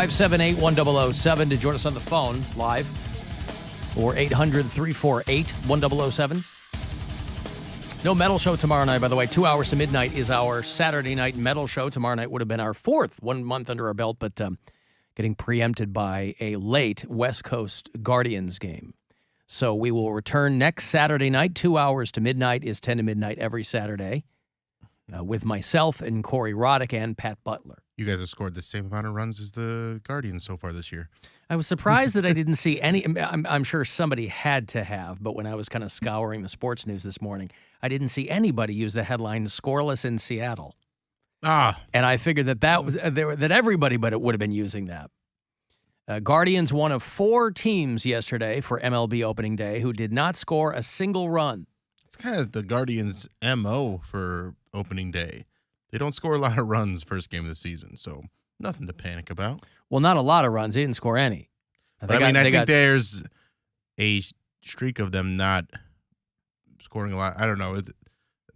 578-1007 to join us on the phone live, or 800-348-1007. No metal show tomorrow night, by the way. 2 hours to midnight is our Saturday night metal show. Tomorrow night would have been our fourth, 1 month under our belt, but getting preempted by a late West Coast Guardians game. So we will return next Saturday night. 2 hours to midnight is 10 to midnight every Saturday with myself and Corey Roddick and Pat Butler. You guys have scored the same amount of runs as the Guardians so far this year. I was surprised that I didn't see any. I'm sure somebody had to have, but when I was kind of scouring the sports news this morning, I didn't see anybody use the headline "Scoreless in Seattle." And I figured that everybody but it would have been using that. Guardians, one of 4 teams yesterday for MLB opening day who did not score a single run. It's kind of the Guardians' MO for opening day. They don't score a lot of runs first game of the season, so nothing to panic about. Well, not a lot of runs. They didn't score any. I think there's a streak of them not scoring a lot. I don't know.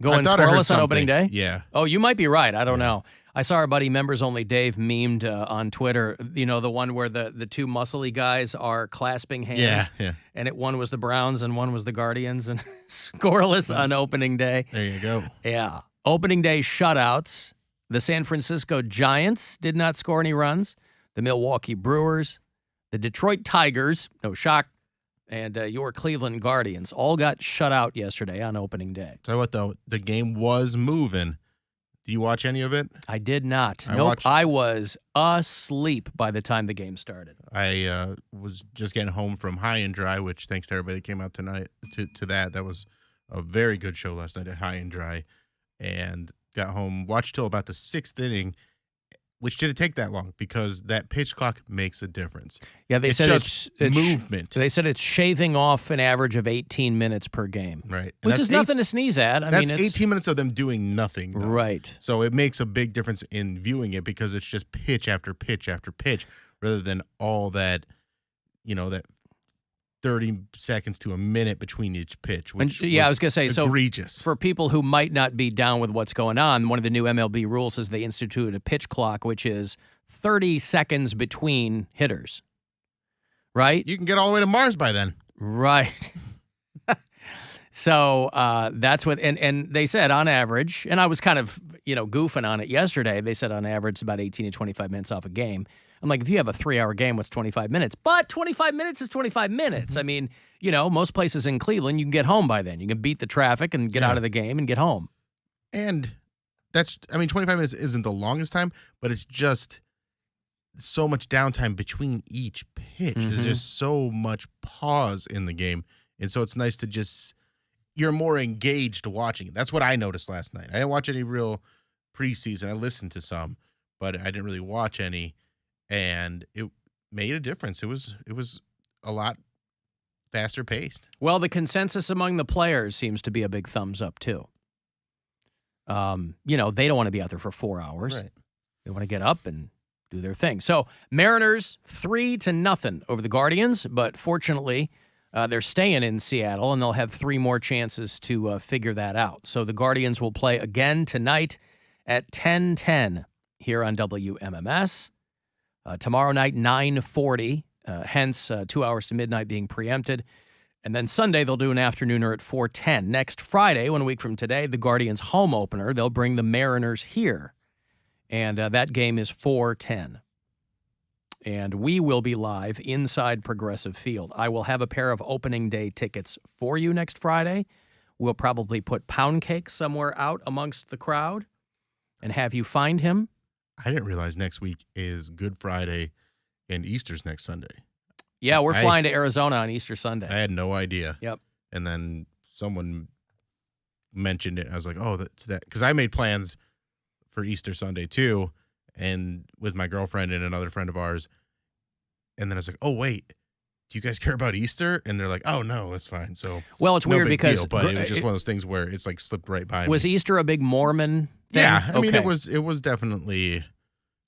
Going scoreless on opening day? Yeah. Oh, you might be right. I don't know. I saw our buddy Members Only Dave memed on Twitter, the one where the two muscly guys are clasping hands. Yeah. And one was the Browns and one was the Guardians, and scoreless on opening day. There you go. Yeah. Opening day shutouts. The San Francisco Giants did not score any runs. The Milwaukee Brewers, the Detroit Tigers, no shock, and your Cleveland Guardians all got shut out yesterday on opening day. Tell you what, though, the game was moving. Do you watch any of it? I did not. I was asleep by the time the game started. I was just getting home from High and Dry, which thanks to everybody that came out tonight to that. That was a very good show last night at High and Dry. And got home, watched till about the 6th inning, which didn't take that long because that pitch clock makes a difference. Yeah, they said it's movement. They said it's shaving off an average of 18 minutes per game. Right. Which is nothing to sneeze at. That's 18 minutes of them doing nothing, though. Right. So it makes a big difference in viewing it because it's just pitch after pitch after pitch rather than all that, that 30 seconds to a minute between each pitch, which I was going to say, egregious. So for people who might not be down with what's going on, one of the new MLB rules is they instituted a pitch clock, which is 30 seconds between hitters, right? You can get all the way to Mars by then. Right. So that's what, and they said on average, and I was kind of, goofing on it yesterday. They said on average it's about 18 to 25 minutes off a game. I'm like, if you have a 3-hour game, what's 25 minutes? But 25 minutes is 25 minutes. Mm-hmm. I mean, most places in Cleveland, you can get home by then. You can beat the traffic and get out of the game and get home. And 25 minutes isn't the longest time, but it's just so much downtime between each pitch. Mm-hmm. There's just so much pause in the game. And so it's nice to you're more engaged watching it. That's what I noticed last night. I didn't watch any real preseason. I listened to some, but I didn't really watch any. And it made a difference. It was a lot faster paced. Well, the consensus among the players seems to be a big thumbs up too. They don't want to be out there for 4 hours. Right. They want to get up and do their thing. So Mariners 3-0 over the Guardians, but fortunately they're staying in Seattle and they'll have 3 more chances to figure that out. So the Guardians will play again tonight at 10:10 here on WMMS. Tomorrow night, 9:40, hence 2 hours to midnight being preempted. And then Sunday, they'll do an afternooner at 4:10. Next Friday, 1 week from today, the Guardians' home opener, they'll bring the Mariners here. And that game is 4:10. And we will be live inside Progressive Field. I will have a pair of opening day tickets for you next Friday. We'll probably put Poundcake somewhere out amongst the crowd and have you find him. I didn't realize next week is Good Friday and Easter's next Sunday. Yeah, we're flying to Arizona on Easter Sunday. I had no idea. Yep. And then someone mentioned it. I was like, oh, that's that. Because I made plans for Easter Sunday too, and with my girlfriend and another friend of ours. And then I was like, oh, wait, do you guys care about Easter? And they're like, oh, no, it's fine. So, well, it's weird because deal, but it was just one of those things where it's like slipped right by me. Was Easter a big Mormon thing? Yeah, I mean, it was definitely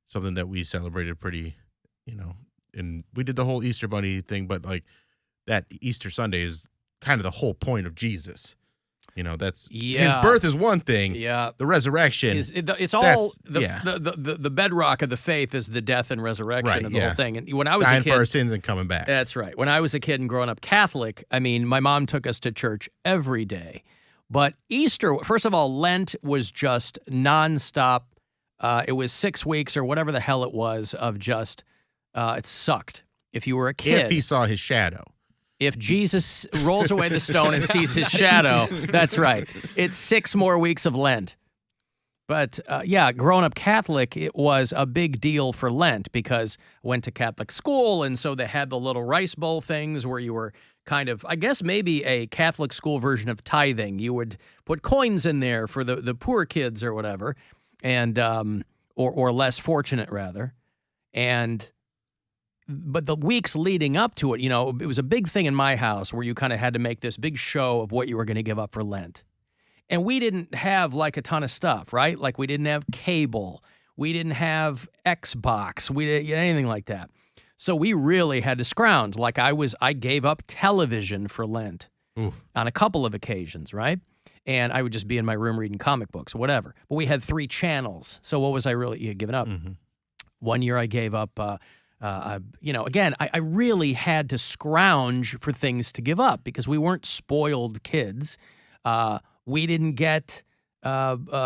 something that we celebrated pretty, and we did the whole Easter bunny thing, but like that Easter Sunday is kind of the whole point of Jesus. That's Yeah. his birth is one thing. Yeah. The resurrection. It's all yeah. the bedrock of the faith is the death and resurrection Right, of the yeah. whole thing. And when I was Dying a kid, for our sins and coming back. that's right. When I was a kid and growing up Catholic, I mean, my mom took us to church every day. But Easter, first of all, Lent was just nonstop. It was 6 weeks or whatever the hell it was of just, it sucked. If you were a kid. If he saw his shadow. If Jesus rolls away the stone and sees his shadow, that's right. It's 6 more weeks of Lent. But yeah, growing up Catholic, it was a big deal for Lent because I went to Catholic school, and so they had the little rice bowl things where you were kind of, I guess maybe a Catholic school version of tithing. You would put coins in there for the poor kids or whatever, and or less fortunate rather. But the weeks leading up to it, it was a big thing in my house where you kind of had to make this big show of what you were going to give up for Lent. And we didn't have like a ton of stuff, right? Like we didn't have cable. We didn't have Xbox. We didn't anything like that. So we really had to scrounge. Like I gave up television for Lent on a couple of occasions, right? And I would just be in my room reading comic books, whatever. But we had 3 channels. So what was I really giving up? Mm-hmm. One year I gave up, again, I really had to scrounge for things to give up because we weren't spoiled kids. We didn't get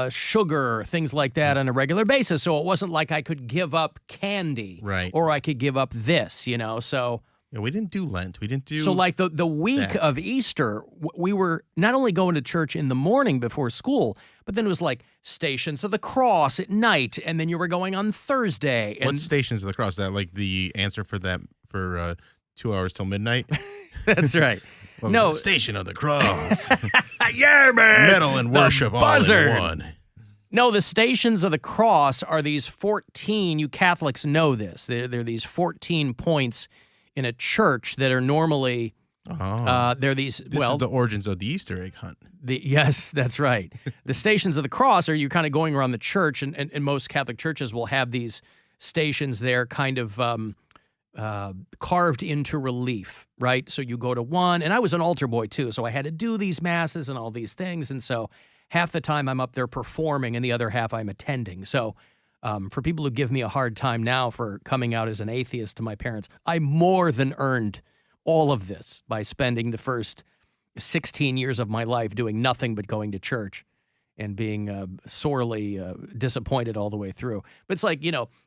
sugar, things like that on a regular basis. So it wasn't like I could give up candy, right? Or I could give up this, So yeah, we didn't do Lent. We didn't do. So like the week of Easter, we were not only going to church in the morning before school, but then it was like Stations of the Cross at night, and then you were going on Thursday. And what Stations of the Cross? Is that like the answer for that for 2 hours till midnight? That's right. No, Station of the Cross. Yeah, man. Metal and worship all in one. No, the Stations of the Cross are these 14. You Catholics know this. They're these 14 points in a church that are normally. They're these. This is the origins of the Easter egg hunt. Yes, that's right. The Stations of the Cross are you kind of going around the church, and most Catholic churches will have these stations there, kind of. Carved into relief, right? So you go to one, and I was an altar boy too, so I had to do these masses and all these things, and so half the time I'm up there performing, and the other half I'm attending. So for people who give me a hard time now for coming out as an atheist to my parents, I more than earned all of this by spending the first 16 years of my life doing nothing but going to church and being sorely disappointed all the way through. But it's like,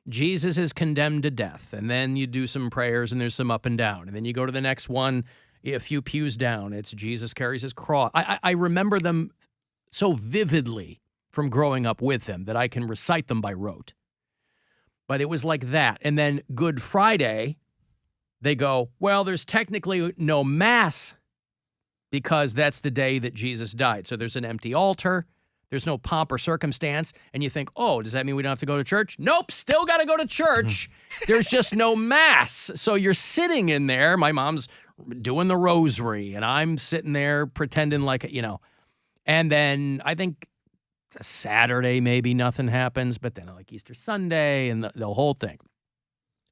Jesus is condemned to death, and then you do some prayers, and there's some up and down. And then you go to the next one, a few pews down, it's Jesus carries his cross. I remember them so vividly from growing up with them that I can recite them by rote. But it was like that. And then Good Friday, they go, well, there's technically no Mass because that's the day that Jesus died. So there's an empty altar. There's no pomp or circumstance, and you think, oh, does that mean we don't have to go to church? Nope, still got to go to church. There's just no Mass. So you're sitting in there. My mom's doing the rosary, and I'm sitting there pretending like, And then I think it's a Saturday, maybe nothing happens, but then like Easter Sunday and the whole thing.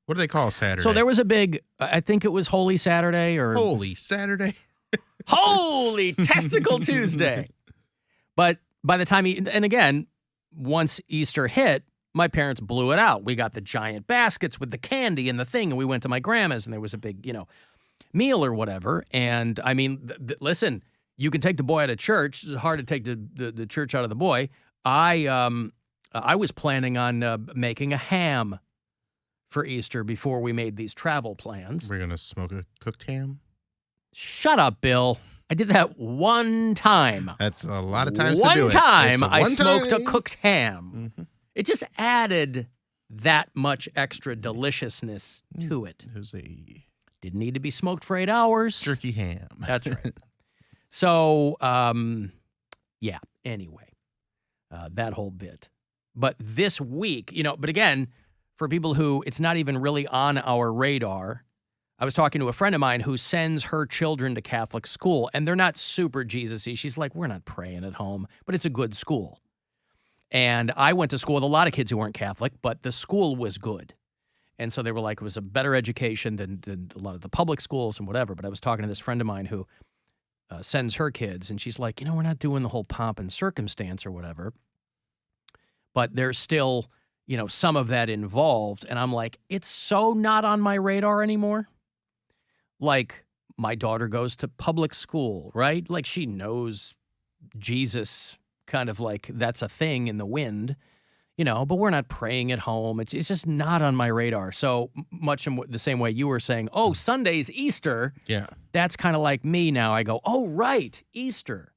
What do they call Saturday? So there was a big, I think it was Holy Saturday or... Holy Saturday? Holy Testicle Tuesday. But... by the time and again, once Easter hit, my parents blew it out. We got the giant baskets with the candy and the thing, and we went to my grandma's, and there was a big, meal or whatever. And I mean, listen, you can take the boy out of church. It's hard to take the church out of the boy. I was planning on making a ham for Easter before we made these travel plans. We're gonna smoke a cooked ham. Shut up, Bill. I did that one time. That's a lot of times to do it. One time I one smoked time. a cooked ham. Mm-hmm. It just added that much extra deliciousness to it. It was a Didn't need to be smoked for 8 hours. jerky ham. That's right. So, yeah, anyway, that whole bit. But this week, but again, for people who it's not even really on our radar, I was talking to a friend of mine who sends her children to Catholic school, and they're not super Jesus-y. She's like, we're not praying at home, but it's a good school. And I went to school with a lot of kids who weren't Catholic, but the school was good. And so they were like, it was a better education than a lot of the public schools and whatever. But I was talking to this friend of mine who sends her kids, and she's like, we're not doing the whole pomp and circumstance or whatever, but there's still, some of that involved. And I'm like, it's so not on my radar anymore. Like, my daughter goes to public school, right? Like, she knows Jesus, kind of like that's a thing in the wind, but we're not praying at home. It's just not on my radar. So much in the same way you were saying, oh, Sunday's Easter. Yeah. That's kind of like me now. I go, oh, right, Easter.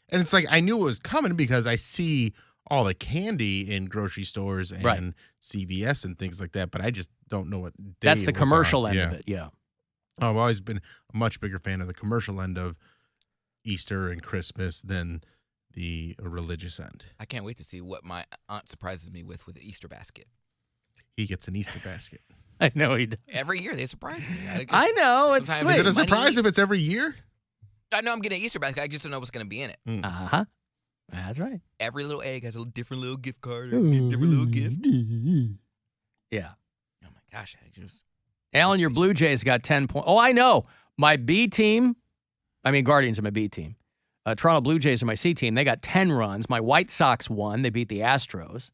And it's like, I knew it was coming because I see all the candy in grocery stores and CVS and things like that, but I just don't know what day That's the it was commercial on. end of it, yeah. I've always been a much bigger fan of the commercial end of Easter and Christmas than the religious end. I can't wait to see what my aunt surprises me with the Easter basket. He gets an Easter basket. I know he does. Every year they surprise me. I know, it's sweet. Is it a surprise if it's every year? I know I'm getting an Easter basket. I just don't know what's going to be in it. Uh-huh. That's right. Every little egg has a different little gift card or a different little gift. Yeah. Oh, my gosh. Alan, your Blue Jays got 10 points. Oh, I know. My B team, Guardians are my B team. Toronto Blue Jays are my C team. They got 10 runs. My White Sox won. They beat the Astros.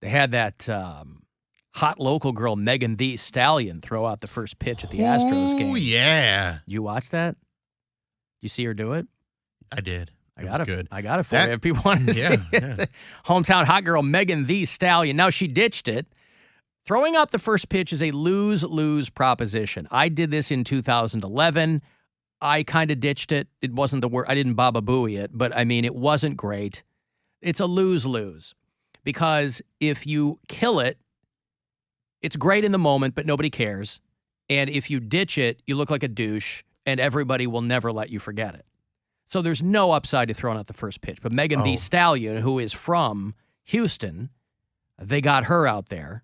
They had that hot local girl, Megan Thee Stallion, throw out the first pitch at the Astros game. Oh, yeah. Did you watch that? You see her do it? I did. I got it. Good. I got it for you if people want to see it. Hometown hot girl, Megan Thee Stallion. Now, she ditched it. Throwing out the first pitch is a lose-lose proposition. I did this in 2011. I kind of ditched it. It wasn't the word. I didn't Baba Booey it, but it wasn't great. It's a lose-lose because if you kill it, it's great in the moment, but nobody cares. And if you ditch it, you look like a douche, and everybody will never let you forget it. So there's no upside to throwing out the first pitch. But Megan Thee Stallion, who is from Houston, they got her out there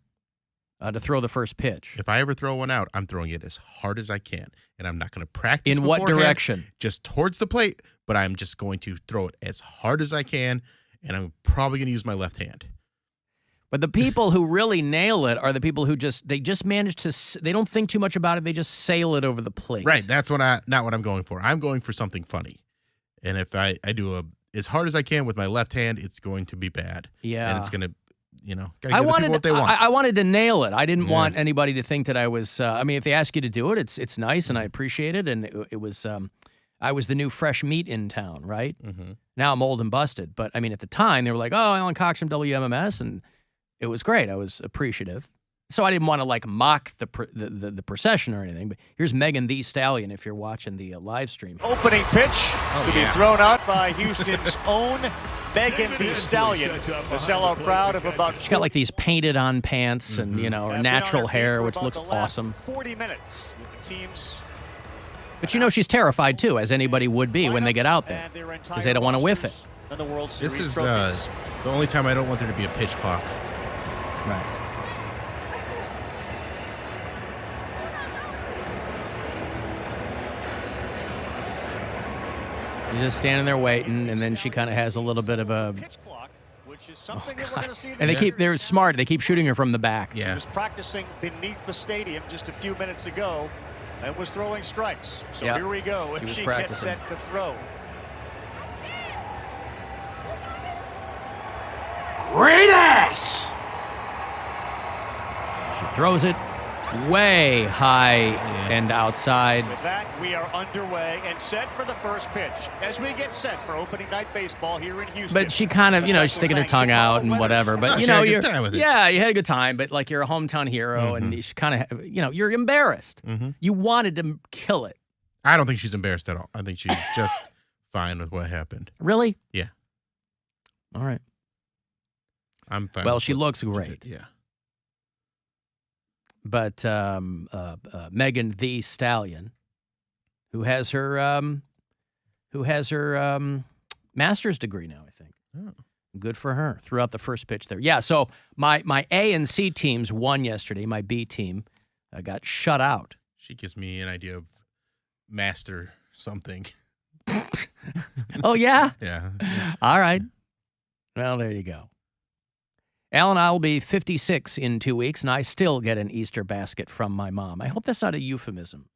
to throw the first pitch. If I ever throw one out, I'm throwing it as hard as I can. And I'm not going to practice in what direction? Just towards the plate, but I'm just going to throw it as hard as I can, and I'm probably going to use my left hand. But the people who really nail it are the people who just manage to, they don't think too much about it. They just sail it over the plate. Right. That's not what I'm going for. I'm going for something funny. And if I do as hard as I can with my left hand, it's going to be bad. Yeah. And it's going to, gotta give people what they want. I wanted to nail it. I didn't want anybody to think that I was, if they ask you to do it, it's nice and I appreciate it. And it was, I was the new fresh meat in town, right? Mm-hmm. Now I'm old and busted. But at the time they were like, oh, Alan Cox from WMMS. And it was great. I was appreciative. So I didn't want to mock the procession or anything. But here's Megan Thee Stallion if you're watching the live stream. Opening pitch to be thrown out by Houston's own Megan Thee Stallion. The sellout crowd of about. She's got these painted on pants and her natural hair, which looks awesome. 40 minutes with the teams. But she's terrified too, as anybody would be when they get out there, because they don't want to whiff it. This is the only time I don't want there to be a pitch clock. Right. You're just standing there waiting, and then she kind of has a little bit of a. And they're smart. They keep shooting her from the back. Yeah. She was practicing beneath the stadium just a few minutes ago and was throwing strikes. So here we go. If she gets set to throw. Great ass! She throws it way high and outside. With that, we are underway and set for the first pitch as we get set for opening night baseball here in Houston. But she kind of, she's sticking her tongue out and whatever. But, you had a good time with it. Yeah, you had a good time. But, you're a hometown hero and you kind of, you're embarrassed. Mm-hmm. You wanted to kill it. I don't think she's embarrassed at all. I think she's just fine with what happened. Really? Yeah. All right. I'm fine. Well, she looks great. Yeah. But Megan Thee Stallion, who has her master's degree now, I think. Oh. Good for her. Threw out the first pitch there. Yeah. So my A and C teams won yesterday. My B team got shut out. She gives me an idea of master something. Oh yeah. Yeah. All right. Well, there you go. Alan, I will be 56 in 2 weeks, and I still get an Easter basket from my mom. I hope that's not a euphemism.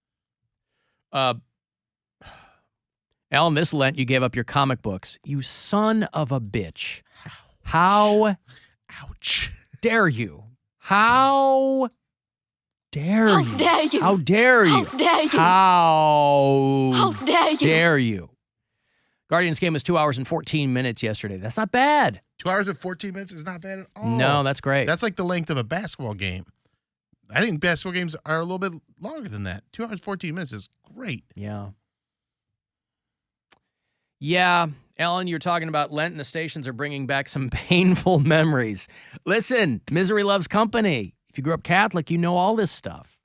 Alan, this Lent you gave up your comic books. You son of a bitch. How Ouch. dare you? How dare you? How dare you? How dare you? How dare you? How dare you? dare you? Guardians game was 2 hours and 14 minutes yesterday. That's not bad. 2 hours and 14 minutes is not bad at all. No, that's great. That's like the length of a basketball game. I think basketball games are a little bit longer than that. 2 hours, 14 minutes is great. Yeah. Yeah, Alan, you're talking about Lent and the stations are bringing back some painful memories. Listen, misery loves company. If you grew up Catholic, you know all this stuff.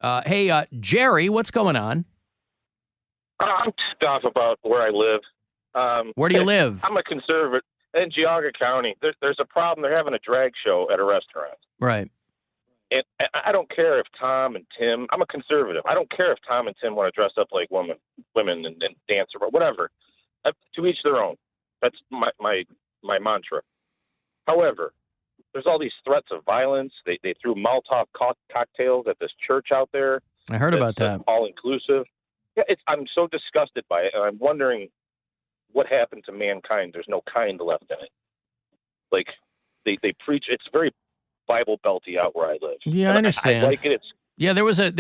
Hey, Jerry, what's going on? I'm ticked off about where I live. Where do you live? I'm a conservative in Geauga County. There's a problem. They're having a drag show at a restaurant. Right. And I don't care if Tom and Tim, I'm a conservative. I don't care if Tom and Tim want to dress up like women and dance or whatever. To each their own. That's my mantra. However, there's all these threats of violence. They threw Molotov cocktails at this church out there. I heard about that. All inclusive. Yeah, I'm so disgusted by it, and I'm wondering what happened to mankind. There's no kind left in it. Like they preach. It's very Bible belty out where I live. Yeah, I understand. I like it. Yeah, there was a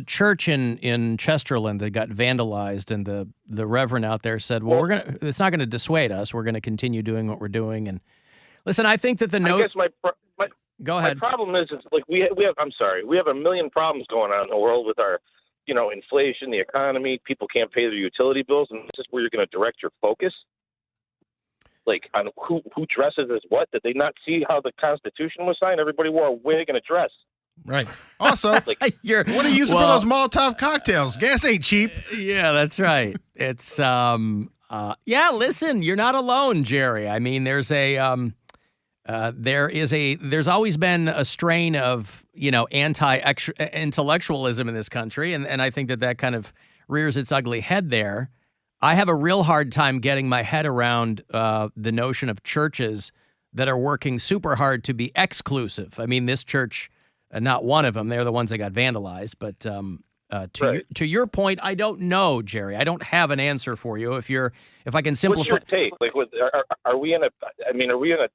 church in Chesterland that got vandalized, and the reverend out there said, "Well, it's not gonna dissuade us. We're gonna continue doing what we're doing." And listen, I think that the note. I guess Go ahead. My problem is like we have. I'm sorry, we have a million problems going on in the world with our, inflation, the economy. People can't pay their utility bills, and this is where you're going to direct your focus. Like on who dresses as what? Did they not see how the Constitution was signed? Everybody wore a wig and a dress. Right. Also, what are you using for those Molotov cocktails? Gas ain't cheap. Yeah, that's right. It's yeah. Listen, you're not alone, Jerry. I mean, there's always been a strain of anti-intellectualism in this country, and I think that kind of rears its ugly head there. I have a real hard time getting my head around the notion of churches that are working super hard to be exclusive. I mean, this church, not one of them, they're the ones that got vandalized. But to your point, I don't know, Jerry. I don't have an answer for you. If I can simplify. What's your take? Like, are we in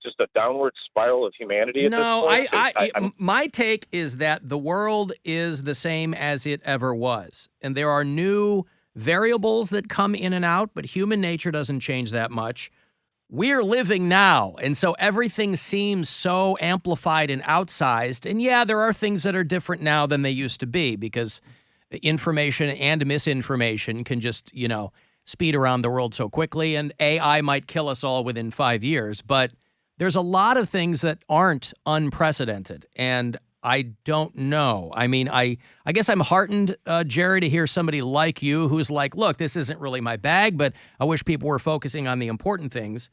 just a downward spiral of humanity at this point? My take is that the world is the same as it ever was, and there are new variables that come in and out, but human nature doesn't change that much. We're living now, and so everything seems so amplified and outsized. And yeah, there are things that are different now than they used to be because information and misinformation can just, speed around the world so quickly, and AI might kill us all within 5 years. But there's a lot of things that aren't unprecedented, and I don't know. I mean, I guess I'm heartened, Jerry, to hear somebody like you who's like, look, this isn't really my bag, but I wish people were focusing on the important things.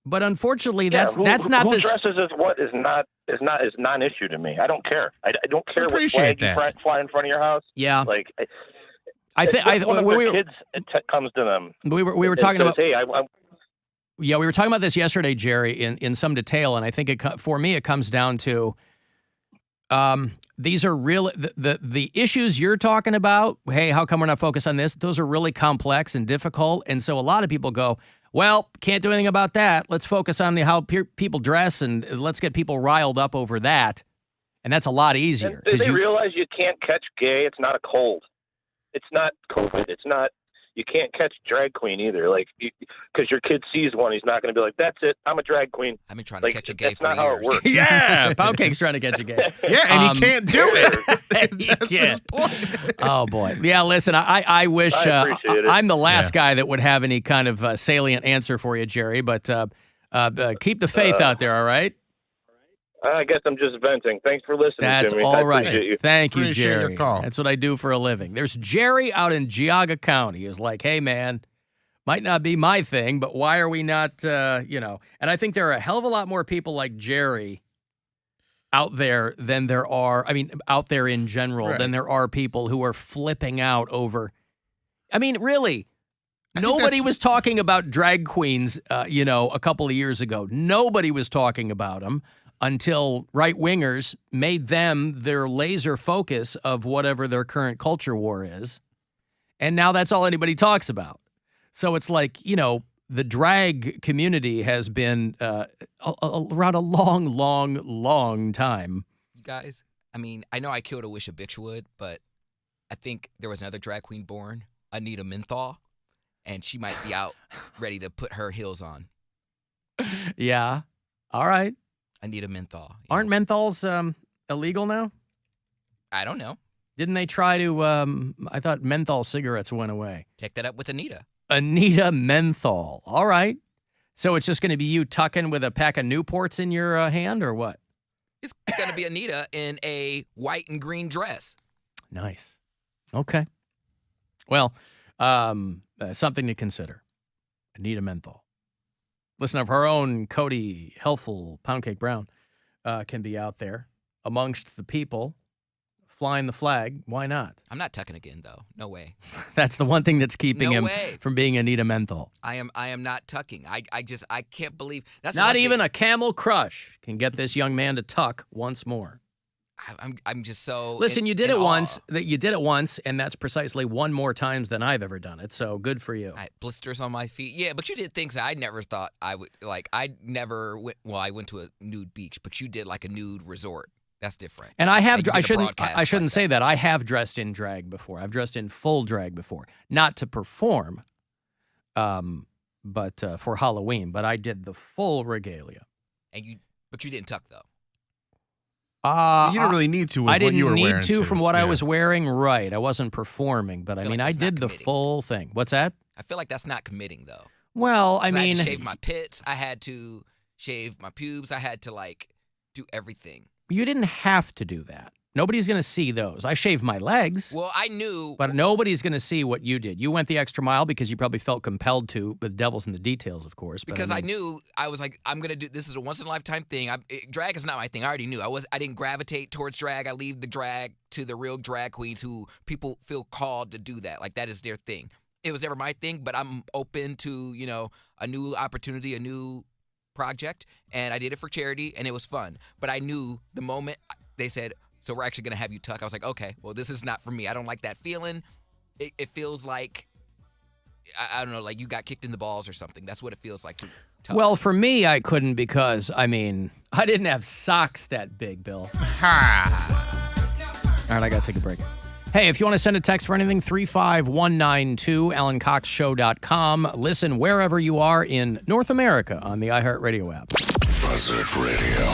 But unfortunately, that's not who dresses as what is non-issue to me. I don't care. I don't care what flag you fly in front of your house. Yeah, like I think kids comes to them. We were talking about. Hey, we were talking about this yesterday, Jerry, in some detail, and I think for me it comes down to. These are real, the issues you're talking about, hey, how come we're not focused on this? Those are really complex and difficult. And so a lot of people go, well, can't do anything about that. Let's focus on how people dress and let's get people riled up over that. And that's a lot easier. Do they realize you can't catch gay? It's not a cold. It's not COVID. It's not. You can't catch drag queen either. Like, because your kid sees one, he's not going to be like, "That's it, I'm a drag queen." I've been trying to catch a gay for years. That's not how it works. Yeah, Poundcake's trying to catch a gay. Yeah, and he can't do it. That's his point. Oh boy. Yeah. Listen, I wish I'm the last guy that would have any kind of salient answer for you, Jerry. But keep the faith out there. All right. I guess I'm just venting. Thanks for listening That's to me. all right. Thank you, Appreciate Jerry. your call. That's what I do for a living. There's Jerry out in Geauga County who's like, hey, man, might not be my thing, but why are we not, And I think there are a hell of a lot more people like Jerry out there than there are, out there in general, than there are people who are flipping out over. I mean, really, nobody was talking about drag queens, a couple of years ago. Nobody was talking about them. Until right-wingers made them their laser focus of whatever their current culture war is. And now that's all anybody talks about. So it's like, the drag community has been around a long, long, long time. You guys, I mean, I know I killed a wish a bitch would, but I think there was another drag queen born, Anita Menthol, and she might be out ready to put her heels on. Yeah. All right. Anita Menthol. Aren't menthols illegal now? I don't know. Didn't they try to, I thought menthol cigarettes went away. Take that up with Anita. Anita Menthol. All right. So it's just going to be you tucking with a pack of Newports in your hand or what? It's going to be Anita in a white and green dress. Nice. Okay. Well, something to consider. Anita Menthol. Listen, of her own Cody Helpful Poundcake Brown can be out there amongst the people flying the flag. Why not? I'm not tucking again, though. No way. That's the one thing that's keeping him way. from being Anita Menthol. I am not tucking. I can't believe that's not even a Camel Crush can get this young man to tuck once more. I'm just so. Listen, you did it once. You did it once, and that's precisely one more times than I've ever done it. So good for you. Blisters on my feet. Yeah, but you did things that I never thought I would like. I never went. Well, I went to a nude beach, but you did like a nude resort. That's different. And I have. I shouldn't say that. I have dressed in drag before. I've dressed in full drag before, not to perform, but for Halloween. But I did the full regalia. But you didn't tuck though. You didn't really need to. With I didn't what you were need wearing to from what I was wearing. Right, I wasn't performing, but I mean, I did the full thing. What's that? I feel like that's not committing though. Well, I mean, I had to shave my pits. I had to shave my pubes. I had to do everything. You didn't have to do that. Nobody's going to see those. I shaved my legs. Well, I knew. But nobody's going to see what you did. You went the extra mile because you probably felt compelled to, but the devil's in the details, of course. Because I knew, I was like, I'm going to do, this is a once-in-a-lifetime thing. Drag is not my thing. I already knew. I didn't gravitate towards drag. I leave the drag to the real drag queens who people feel called to do that. Like, that is their thing. It was never my thing, but I'm open to, a new opportunity, a new project, and I did it for charity, and it was fun. But I knew the moment they said, so we're actually going to have you tuck, I was like, okay, well, this is not for me. I don't like that feeling. It feels like, I don't know, like you got kicked in the balls or something. That's what it feels like to tuck. Well, for me, I couldn't because, I didn't have socks that big, Bill. All right, I got to take a break. Hey, if you want to send a text for anything, 35192, AlanCoxShow.com. Listen wherever you are in North America on the iHeartRadio app. Buzzard Radio.